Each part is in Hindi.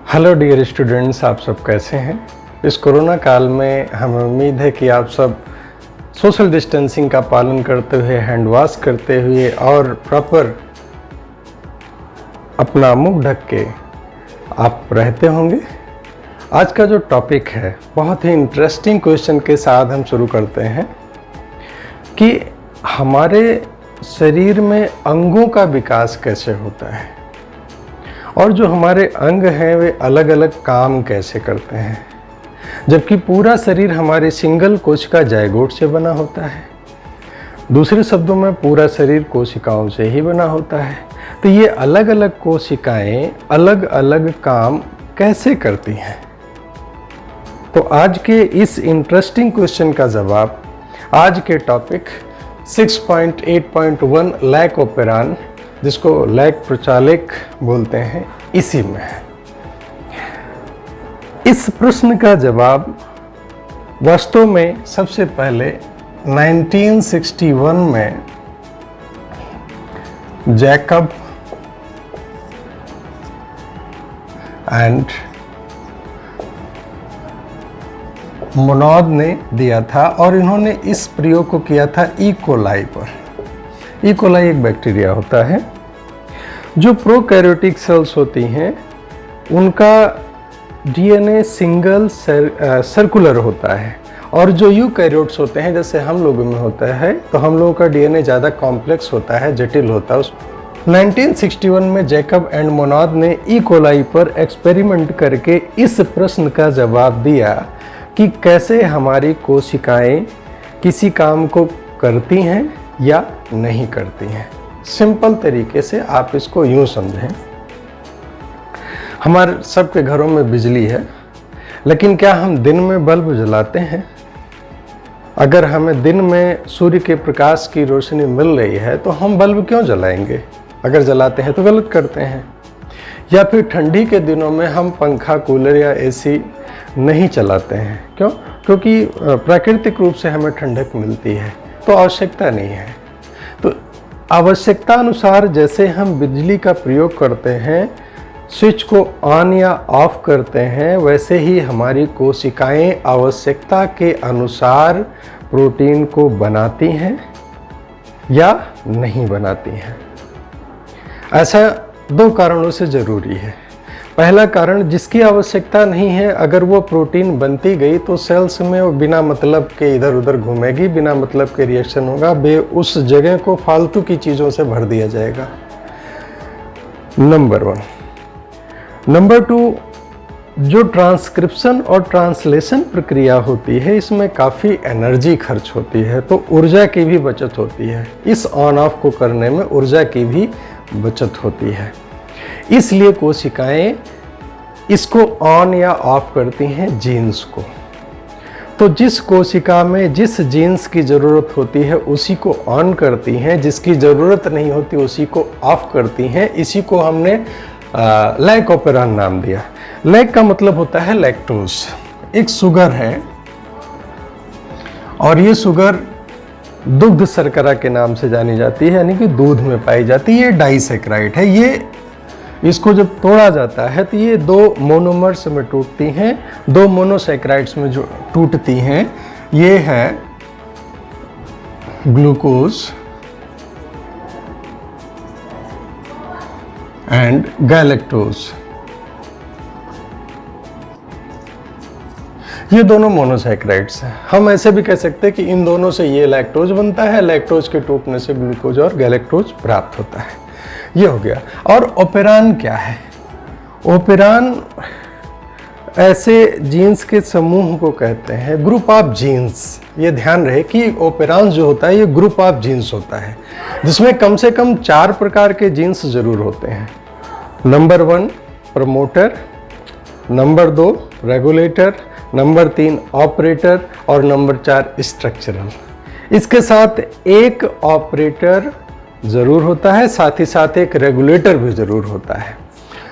हेलो डियर स्टूडेंट्स, आप सब कैसे हैं। इस कोरोना काल में हमें उम्मीद है कि आप सब सोशल डिस्टेंसिंग का पालन करते हुए, हैंड वॉश करते हुए और प्रॉपर अपना मुंह ढक के आप रहते होंगे। आज का जो टॉपिक है बहुत ही इंटरेस्टिंग क्वेश्चन के साथ हम शुरू करते हैं कि हमारे शरीर में अंगों का विकास कैसे होता है और जो हमारे अंग हैं वे अलग अलग काम कैसे करते हैं, जबकि पूरा शरीर हमारे सिंगल कोशिका जाइगोट से बना होता है। दूसरे शब्दों में पूरा शरीर कोशिकाओं से ही बना होता है। तो ये अलग अलग कोशिकाएं अलग अलग काम कैसे करती हैं। तो आज के इस इंटरेस्टिंग क्वेश्चन का जवाब आज के टॉपिक 6.8.1 लैक ओपेरान, जिसको लैक प्रचालक बोलते हैं, इसी में है। इस प्रश्न का जवाब वास्तव में सबसे पहले 1961 में जैकब एंड मोनोद ने दिया था और इन्होंने इस प्रयोग को किया था ई कोलाई पर। ई कोलाई एक बैक्टीरिया होता है जो प्रोकैरियोटिक सेल्स होती हैं, उनका डीएनए सिंगल सर्कुलर होता है और जो यूकैरियोट्स होते हैं जैसे हम लोगों में होता है, तो हम लोगों का डीएनए ज़्यादा कॉम्प्लेक्स होता है, जटिल होता है। 1961 में जैकब एंड मोनोद ने ई कोलाई पर एक्सपेरिमेंट करके इस प्रश्न का जवाब दिया कि कैसे हमारी कोशिकाएं किसी काम को करती हैं या नहीं करती हैं। सिंपल तरीके से आप इसको यूं समझें, हमारे सबके घरों में बिजली है, लेकिन क्या हम दिन में बल्ब जलाते हैं? अगर हमें दिन में सूर्य के प्रकाश की रोशनी मिल रही है तो हम बल्ब क्यों जलाएंगे? अगर जलाते हैं तो गलत करते हैं। या फिर ठंडी के दिनों में हम पंखा, कूलर या एसी नहीं चलाते हैं, क्यों? क्योंकि प्राकृतिक रूप से हमें ठंडक मिलती है, तो आवश्यकता नहीं है। तो आवश्यकता अनुसार जैसे हम बिजली का प्रयोग करते हैं, स्विच को ऑन या ऑफ करते हैं, वैसे ही हमारी कोशिकाएं आवश्यकता के अनुसार प्रोटीन को बनाती हैं या नहीं बनाती हैं। ऐसा दो कारणों से ज़रूरी है। पहला कारण, जिसकी आवश्यकता नहीं है, अगर वो प्रोटीन बनती गई तो सेल्स में वो बिना मतलब के इधर उधर घूमेगी, बिना मतलब के रिएक्शन होगा, उस जगह को फालतू की चीज़ों से भर दिया जाएगा। नंबर 1। नंबर 2, जो ट्रांसक्रिप्शन और ट्रांसलेशन प्रक्रिया होती है, इसमें काफ़ी एनर्जी खर्च होती है, तो ऊर्जा की भी बचत होती है। इस ऑन ऑफ को करने में ऊर्जा की भी बचत होती है, इसलिए कोशिकाएं इसको ऑन या ऑफ करती हैं जीन्स को। तो जिस कोशिका में जिस जीन्स की ज़रूरत होती है उसी को ऑन करती हैं, जिसकी ज़रूरत नहीं होती उसी को ऑफ करती हैं। इसी को हमने लैक ओपेरान नाम दिया। लैक का मतलब होता है लैक्टोज, एक शुगर है और ये शुगर दुग्ध शर्करा के नाम से जानी जाती है, यानी कि दूध में पाई जाती है। ये डाइसैकराइड है। ये इसको जब तोड़ा जाता है तो ये दो मोनोमर्स में टूटती हैं, दो मोनोसैकराइड्स में जो टूटती हैं, ये है ग्लूकोज एंड गैलेक्टोज। ये दोनों मोनोसैकराइड्स हैं। हम ऐसे भी कह सकते हैं कि इन दोनों से ये लैक्टोज बनता है, लैक्टोज के टूटने से ग्लूकोज और गैलेक्टोज प्राप्त होता है। ये हो गया। और ओपेरान क्या है? ओपेरान ऐसे जीन्स के समूह को कहते हैं, ग्रुप ऑफ जीन्स। ये ध्यान रहे कि ओपेरान जो होता है ये ग्रुप ऑफ जीन्स होता है, जिसमें कम से कम 4 प्रकार के जीन्स जरूर होते हैं। Number 1 promoter, number 2 regulator, number 3 operator और नंबर 4 स्ट्रक्चरल। इसके साथ एक ऑपरेटर ज़रूर होता है, साथ ही साथ एक रेगुलेटर भी ज़रूर होता है।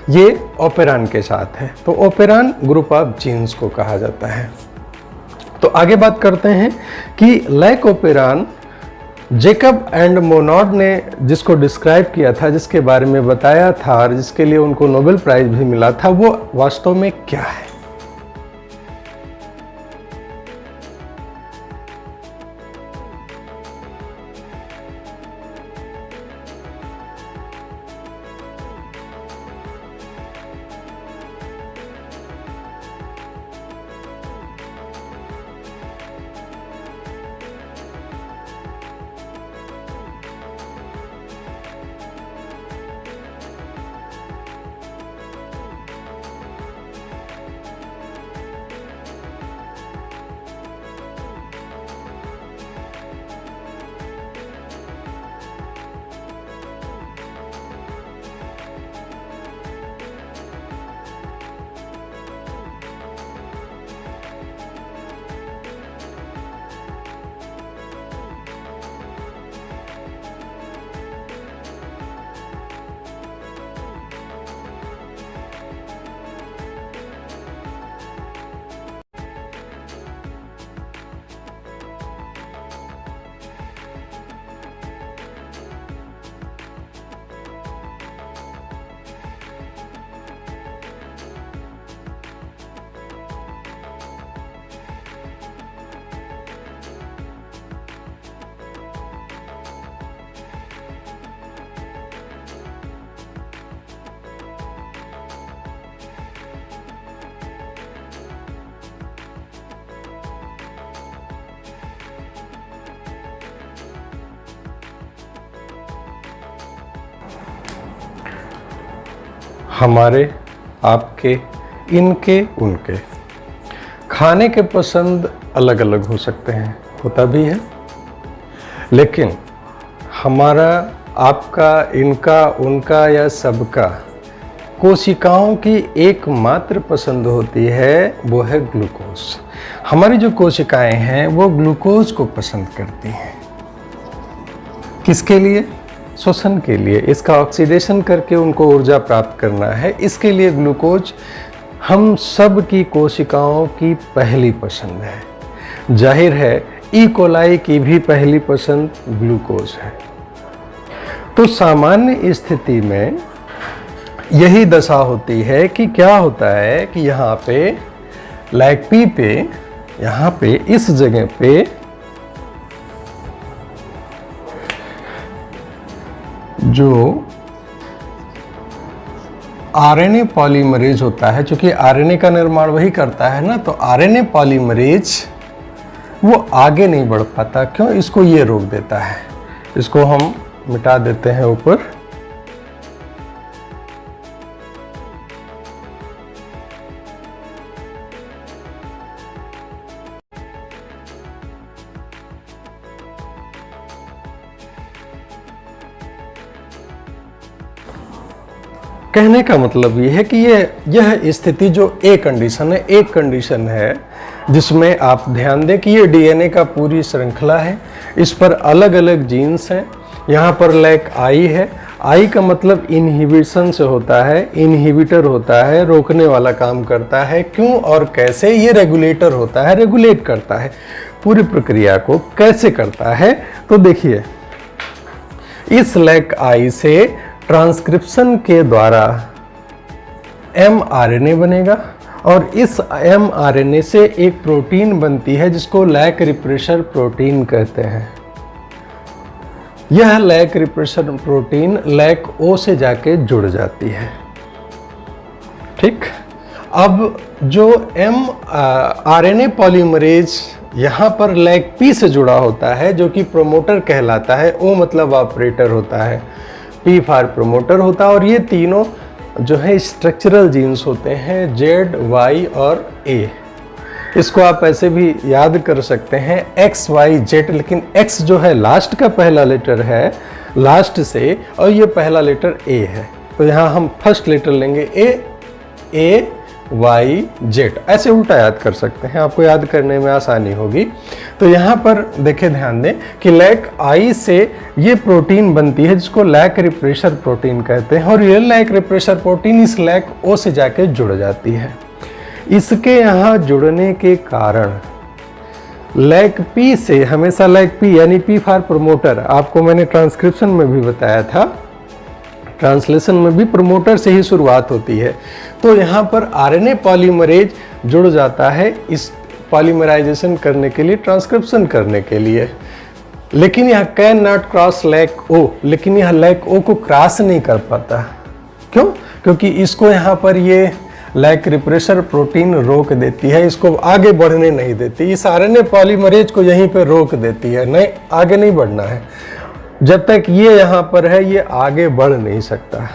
ये ओपेरान के साथ है। तो ओपेरान ग्रुप ऑफ जीन्स को कहा जाता है। तो आगे बात करते हैं कि lac operon Jacob and Monod ने जिसको डिस्क्राइब किया था, जिसके बारे में बताया था और जिसके लिए उनको नोबेल प्राइज भी मिला था, वो वास्तव में क्या है? हमारे, आपके, इनके, उनके खाने के पसंद अलग अलग हो सकते हैं, होता भी है, लेकिन हमारा, आपका, इनका, उनका या सबका कोशिकाओं की एकमात्र पसंद होती है, वो है ग्लूकोज। हमारी जो कोशिकाएं हैं वो ग्लूकोज को पसंद करती हैं। किसके लिए? श्वसन के लिए। इसका ऑक्सीडेशन करके उनको ऊर्जा प्राप्त करना है। इसके लिए ग्लूकोज हम सब की कोशिकाओं की पहली पसंद है। जाहिर है ई कोलाई की भी पहली पसंद ग्लूकोज है। तो सामान्य स्थिति में यही दशा होती है कि क्या होता है कि यहाँ पे लैग पी पे, यहाँ पे इस जगह पे जो आरएनए पॉलीमरेज होता है, क्योंकि आरएनए का निर्माण वही करता है ना, तो आरएनए पॉलीमरेज वो आगे नहीं बढ़ पाता। क्यों? इसको ये रोक देता है। इसको हम मिटा देते हैं ऊपर। कहने का मतलब ये है कि यह स्थिति जो एक कंडीशन है जिसमें आप ध्यान दें कि ये डीएनए का पूरी श्रृंखला है। इस पर अलग अलग जीन्स हैं। यहाँ पर लैक आई है। आई का मतलब इनहिबिशन से होता है, इनहिबिटर होता है, रोकने वाला काम करता है। क्यों और कैसे? ये रेगुलेटर होता है, रेगुलेट करता है। पूरी प्रक्रिया को कैसे करता है? तो देखिए, इस लैक आई से ट्रांसक्रिप्शन के द्वारा mRNA बनेगा और इस mRNA से एक प्रोटीन बनती है जिसको लैक रिप्रेशर प्रोटीन कहते हैं। यह लैक रिप्रेशर प्रोटीन लैक ओ से जाके जुड़ जाती है। ठीक, अब जो mRNA पॉलीमरेज यहाँ पर लैक पी से जुड़ा होता है जो कि प्रोमोटर कहलाता है। ओ मतलब ऑपरेटर होता है, पी फॉर प्रोमोटर होता है। और ये तीनों जो है स्ट्रक्चरल जीन्स होते हैं, जेड, वाई और ए। इसको आप ऐसे भी याद कर सकते हैं एक्स, वाई, जेड, लेकिन एक्स जो है लास्ट का पहला लेटर है लास्ट से, और ये पहला लेटर ए है। तो यहाँ हम फर्स्ट लेटर लेंगे ए, वाई, जेड। ऐसे उल्टा याद कर सकते हैं, आपको याद करने में आसानी होगी। तो यहाँ पर देखें, ध्यान दें कि लैक आई से ये प्रोटीन बनती है जिसको लैक रिप्रेशर प्रोटीन कहते हैं। और ये लैक रिप्रेशर प्रोटीन इस लैक ओ से जाके जुड़ जाती है। इसके यहाँ जुड़ने के कारण लैक पी से हमेशा लैक पी यानी पी फॉर प्रमोटर, आपको मैंने ट्रांसक्रिप्शन में भी बताया था, ट्रांसलेशन में भी प्रमोटर से ही शुरुआत होती है। तो यहाँ पर आरएनए पॉलीमरेज जुड़ जाता है इस पॉलीमराइजेशन करने के लिए, ट्रांसक्रिप्शन करने के लिए। लेकिन यह कैन नॉट क्रॉस लैक ओ, लेकिन यह लैक ओ को क्रॉस नहीं कर पाता। क्यों? क्योंकि इसको यहाँ पर ये लैक रिप्रेसर प्रोटीन रोक देती है, इसको आगे बढ़ने नहीं देती। इस आरएनए पॉलीमरेज को यहीं पे रोक देती है, नहीं आगे नहीं बढ़ना है। जब तक ये यहाँ पर है ये आगे बढ़ नहीं सकता।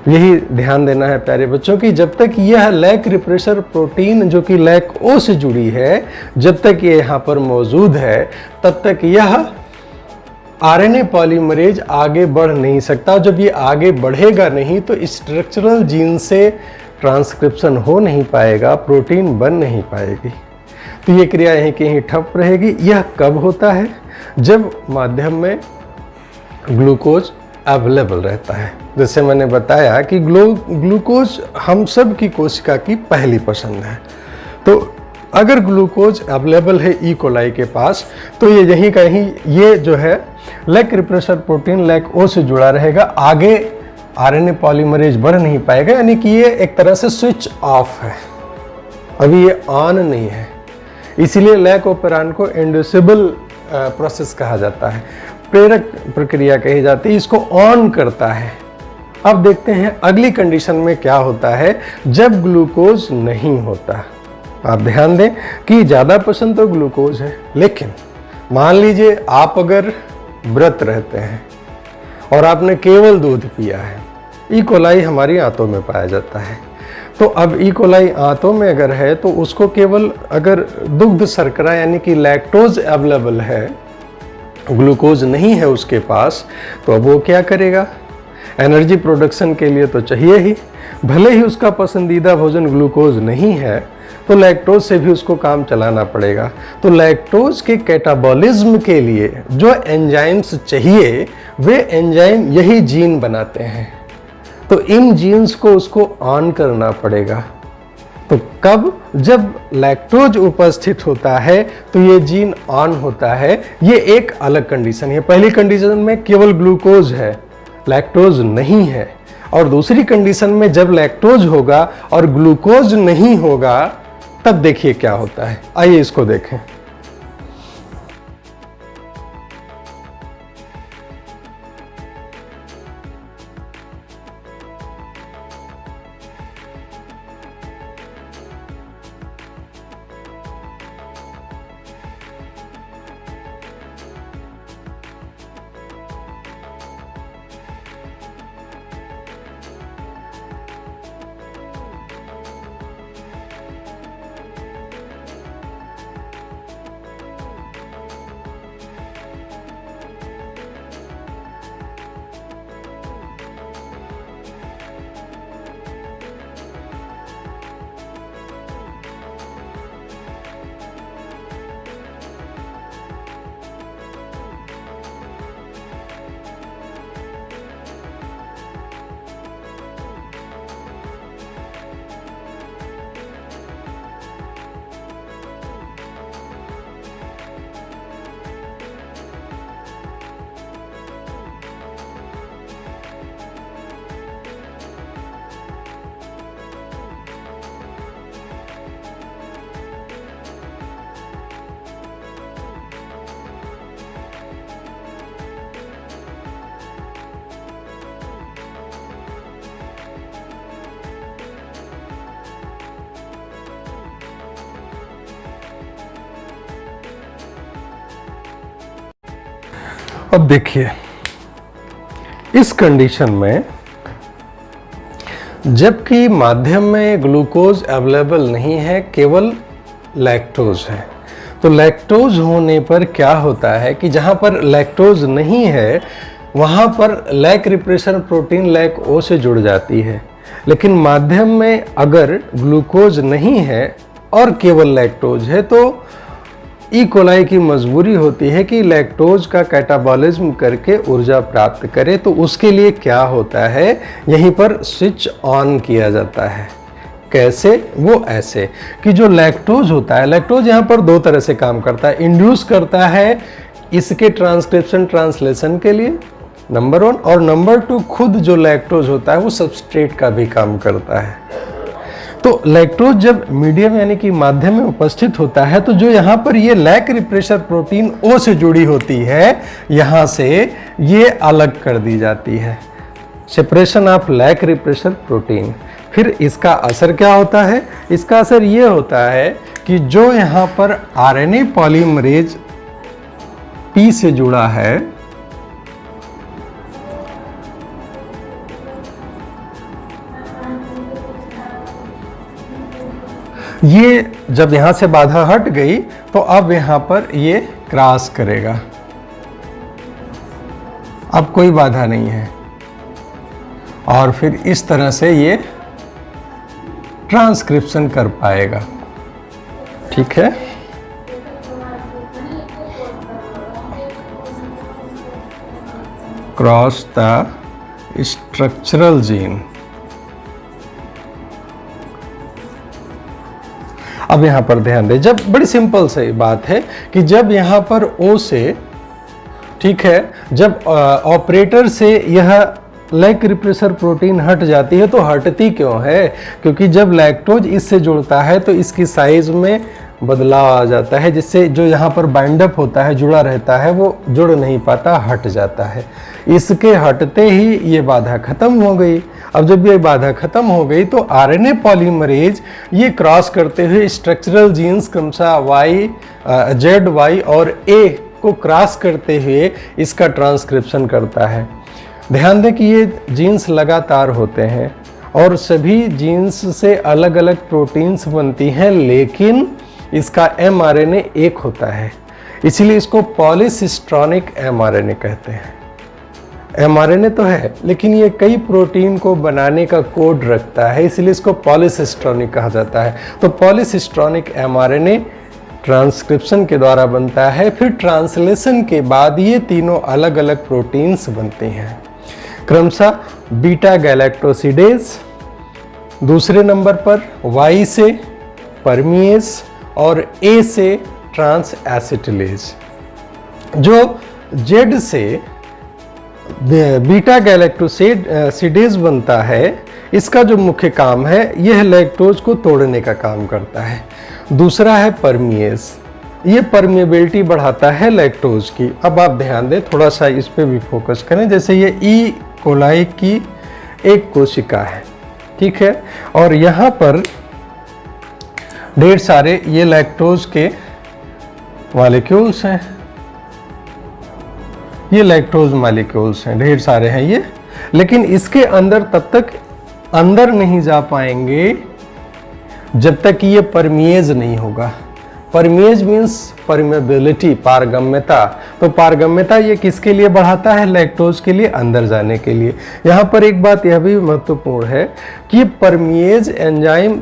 यही ध्यान देना है प्यारे बच्चों की, जब तक यह लैक रिप्रेसर प्रोटीन जो कि लैक ओ से जुड़ी है, जब तक ये यहाँ पर मौजूद है तब तक यह आरएनए पॉलीमरेज आगे बढ़ नहीं सकता। जब ये आगे बढ़ेगा नहीं तो स्ट्रक्चरल जीन से ट्रांसक्रिप्शन हो नहीं पाएगा, प्रोटीन बन नहीं पाएगी। तो ये क्रिया यहीं की यहीं ठप रहेगी। यह कब होता है? जब माध्यम में ग्लूकोज अवेलेबल रहता है। जैसे मैंने बताया कि ग्लूकोज हम सब की कोशिका की पहली पसंद है। तो अगर ग्लूकोज अवेलेबल है ई कोलाई के पास तो ये यहीं कहीं ये जो है लैक रिप्रेसर प्रोटीन लैक ओ से जुड़ा रहेगा, आगे आरएनए पॉलीमरेज बढ़ नहीं पाएगा, यानी कि ये एक तरह से स्विच ऑफ है, अभी ये ऑन नहीं है। इसीलिए लैक ऑपरेंड को इंड्यूसिबल प्रोसेस कहा जाता है, प्रेरक प्रक्रिया कही जाती है, इसको ऑन करता है। अब देखते हैं अगली कंडीशन में क्या होता है जब ग्लूकोज नहीं होता। आप ध्यान दें कि ज़्यादा पसंद तो ग्लूकोज है, लेकिन मान लीजिए आप अगर व्रत रहते हैं और आपने केवल दूध पिया है, ई कोलाई हमारी आंतों में पाया जाता है। तो अब ई कोलाई आंतों में अगर है तो उसको केवल अगर दुग्ध शर्करा यानी कि लैक्टोज अवेलेबल है, ग्लूकोज नहीं है उसके पास, तो अब वो क्या करेगा? एनर्जी प्रोडक्शन के लिए तो चाहिए ही, भले ही उसका पसंदीदा भोजन ग्लूकोज नहीं है तो लैक्टोज से भी उसको काम चलाना पड़ेगा। तो लैक्टोज के कैटाबॉलिज्म के लिए जो एंजाइम्स चाहिए वे एंजाइम यही जीन बनाते हैं। तो इन जीन्स को उसको ऑन करना पड़ेगा। तो कब? जब लैक्टोज उपस्थित होता है तो ये जीन ऑन होता है। ये एक अलग कंडीशन है। पहली कंडीशन में केवल ग्लूकोज है, लैक्टोज नहीं है। और दूसरी कंडीशन में जब लैक्टोज होगा और ग्लूकोज नहीं होगा तब देखिए क्या होता है। आइए इसको देखें। अब देखिए इस कंडीशन में जबकि माध्यम में ग्लूकोज अवेलेबल नहीं है, केवल लैक्टोज है, तो लैक्टोज होने पर क्या होता है कि जहां पर लैक्टोज नहीं है वहां पर लैक रिप्रेसर प्रोटीन लैक ओ से जुड़ जाती है। लेकिन माध्यम में अगर ग्लूकोज नहीं है और केवल लैक्टोज है तो ई कोलाई की मजबूरी होती है कि लैक्टोज का कैटाबॉलिज्म करके ऊर्जा प्राप्त करे। तो उसके लिए क्या होता है, यहीं पर स्विच ऑन किया जाता है। कैसे? वो ऐसे कि जो लैक्टोज होता है, लैक्टोज यहाँ पर दो तरह से काम करता है। इंड्यूस करता है इसके ट्रांसक्रिप्शन ट्रांसलेशन के लिए, नंबर 1, और नंबर 2 खुद जो लैक्टोज होता है वो सबस्ट्रेट का भी काम करता है। तो लैक्टोज जब मीडियम यानी कि माध्यम में उपस्थित होता है तो जो यहाँ पर ये लैक रिप्रेशर प्रोटीन O से जुड़ी होती है, यहाँ से ये अलग कर दी जाती है, separation of lac repressor protein. फिर इसका असर क्या होता है? इसका असर ये होता है कि जो यहाँ पर RNA पॉलीमरेज P से जुड़ा है, ये जब यहां से बाधा हट गई तो अब यहां पर ये क्रॉस करेगा, अब कोई बाधा नहीं है, और फिर इस तरह से ये ट्रांसक्रिप्शन कर पाएगा। ठीक है, क्रॉस द स्ट्रक्चरल जीन। अब यहां पर ध्यान दें, जब बड़ी सिंपल सी बात है कि जब यहां पर O से, ठीक है, जब ऑपरेटर से यह लैक रिप्रेशर प्रोटीन हट जाती है तो हटती क्यों है? क्योंकि जब लैक्टोज इससे जुड़ता है तो इसकी साइज में बदलाव आ जाता है, जिससे जो यहाँ पर बाइंड अप होता है, जुड़ा रहता है, वो जुड़ नहीं पाता, हट जाता है। इसके हटते ही ये बाधा खत्म हो गई। अब जब ये बाधा खत्म हो गई तो RNA पॉलीमरेज ये क्रॉस करते हुए स्ट्रक्चरल जीन्स क्रमशः Y, Z, Y और A को क्रॉस करते हुए इसका ट्रांसक्रिप्शन करता है। ध्यान दें कि ये जीन्स लगातार होते हैं और सभी जीन्स से अलग अलग प्रोटीन्स बनती हैं, लेकिन इसका mRNA एक होता है, इसीलिए इसको पॉलीसिस्ट्रॉनिक mRNA कहते हैं। mRNA तो है लेकिन ये कई प्रोटीन को बनाने का कोड रखता है, इसलिए इसको पॉलीसिस्ट्रॉनिक कहा जाता है। तो पॉलीसिस्ट्रॉनिक mRNA ट्रांसक्रिप्शन के द्वारा बनता है, फिर ट्रांसलेशन के बाद ये तीनों अलग अलग प्रोटीन्स बनते हैं, क्रमशः बीटा गैलेक्टोसिडेज, दूसरे नंबर पर Y से परमिएज और A से ट्रांस एसिटिलेज। जो Z से बीटा गैलेक्टोसिडेज बनता है, इसका जो मुख्य काम है यह लैक्टोज को तोड़ने का काम करता है। दूसरा है परमिएज, ये परमिएबिलिटी बढ़ाता है लैक्टोज की। अब आप ध्यान दें, थोड़ा सा इस पे भी फोकस करें। जैसे ये ई कोलाई की एक कोशिका है, ठीक है, और यहाँ पर ढेर सारे ये लैक्टोज के मॉलिक्यूल्स हैं, ये लैक्टोज मॉलिक्यूल्स हैं, ढेर सारे हैं ये, लेकिन इसके अंदर तब तक अंदर नहीं जा पाएंगे जब तक ये परमिएज नहीं होगा। परमिएज मीन्स परमेबिलिटी, पारगम्यता। तो पारगम्यता ये किसके लिए बढ़ाता है? लैक्टोज के लिए अंदर जाने के लिए। यहाँ पर एक बात यह भी महत्वपूर्ण है कि परमिएज एंजाइम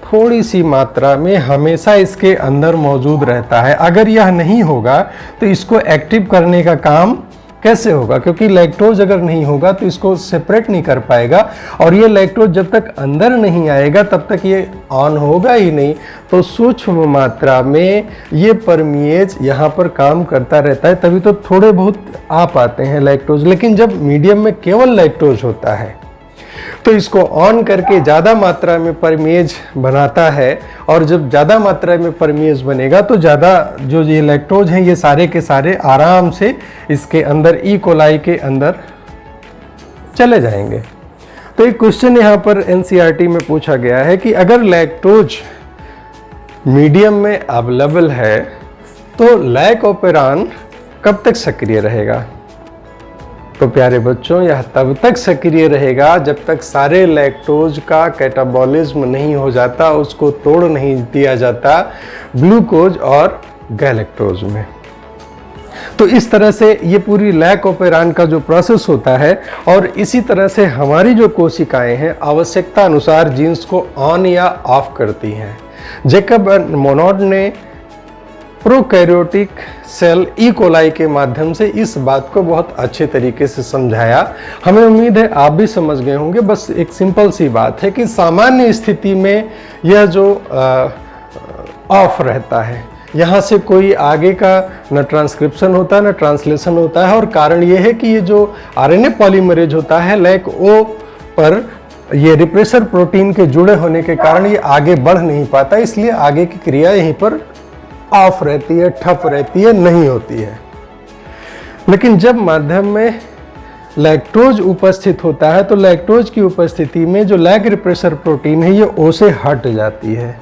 थोड़ी सी मात्रा में हमेशा इसके अंदर मौजूद रहता है। अगर यह नहीं होगा तो इसको एक्टिव करने का काम कैसे होगा? क्योंकि लैक्टोज अगर नहीं होगा तो इसको सेपरेट नहीं कर पाएगा, और ये लैक्टोज जब तक अंदर नहीं आएगा तब तक ये ऑन होगा ही नहीं। तो सूक्ष्म मात्रा में ये परमिएज यहाँ पर काम करता रहता है, तभी तो थोड़े बहुत आ पाते हैं लैक्टोज। लेकिन जब मीडियम में केवल लैक्टोज होता है तो इसको ऑन करके ज़्यादा मात्रा में परमिएज बनाता है, और जब ज़्यादा मात्रा में परमिएज बनेगा तो ज़्यादा जो ये लैक्टोज हैं ये सारे के सारे आराम से इसके अंदर ई कोलाई के अंदर चले जाएंगे। तो एक क्वेश्चन यहाँ पर एनसीईआरटी में पूछा गया है कि अगर लैक्टोज मीडियम में अवेलेबल है तो लैक ऑपेरान कब तक सक्रिय रहेगा? तो प्यारे बच्चों, यह तब तक सक्रिय रहेगा जब तक सारे लैक्टोज का कैटाबॉलिज्म नहीं हो जाता, उसको तोड़ नहीं दिया जाता ग्लूकोज और गैलेक्टोज में। तो इस तरह से ये पूरी लैक ऑपेरान का जो प्रोसेस होता है, और इसी तरह से हमारी जो कोशिकाएं हैं आवश्यकता अनुसार जीन्स को ऑन या ऑफ करती हैं। जेकब मोनोड ने प्रोकैरियोटिक सेल ई कोलाई के माध्यम से इस बात को बहुत अच्छे तरीके से समझाया। हमें उम्मीद है आप भी समझ गए होंगे। बस एक सिंपल सी बात है कि सामान्य स्थिति में यह जो ऑफ रहता है, यहाँ से कोई आगे का न ट्रांसक्रिप्शन होता है न ट्रांसलेशन होता है, और कारण यह है कि ये जो आरएनए पॉलीमरेज होता है लैक ओ पर ये रिप्रेसर प्रोटीन के जुड़े होने के कारण ये आगे बढ़ नहीं पाता, इसलिए आगे की क्रिया यहीं पर ऑफ रहती है, ठप रहती है, नहीं होती है। लेकिन जब माध्यम में लैक्टोज उपस्थित होता है तो लैक्टोज की उपस्थिति में जो लैग रिप्रेसर प्रोटीन है ये ओ से हट जाती है,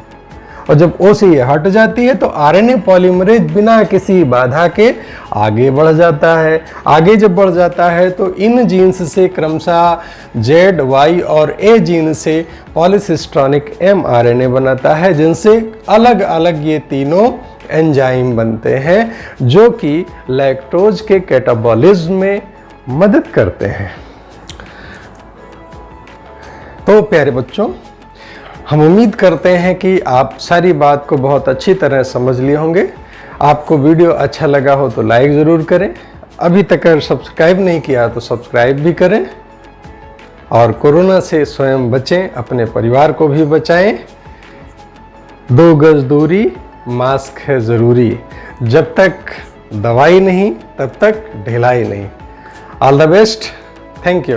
और जब ओ से ये हट जाती है तो आरएनए पॉलीमरेज बिना किसी बाधा के आगे बढ़ जाता है। आगे जब बढ़ जाता है तो इन जीन्स से क्रमशः जेड, वाई और ए जीन से पॉलीसिस्ट्रॉनिक mRNA बनाता है, जिनसे अलग अलग ये तीनों एंजाइम बनते हैं जो कि लैक्टोज के कैटाबॉलिज्म में मदद करते हैं। तो प्यारे बच्चों, हम उम्मीद करते हैं कि आप सारी बात को बहुत अच्छी तरह समझ लिए होंगे। आपको वीडियो अच्छा लगा हो तो लाइक ज़रूर करें, अभी तक अगर सब्सक्राइब नहीं किया तो सब्सक्राइब भी करें, और कोरोना से स्वयं बचें, अपने परिवार को भी बचाएं। 2 गज दूरी, मास्क है ज़रूरी, जब तक दवाई नहीं तब तक ढिलाई नहीं। All the best, thank you.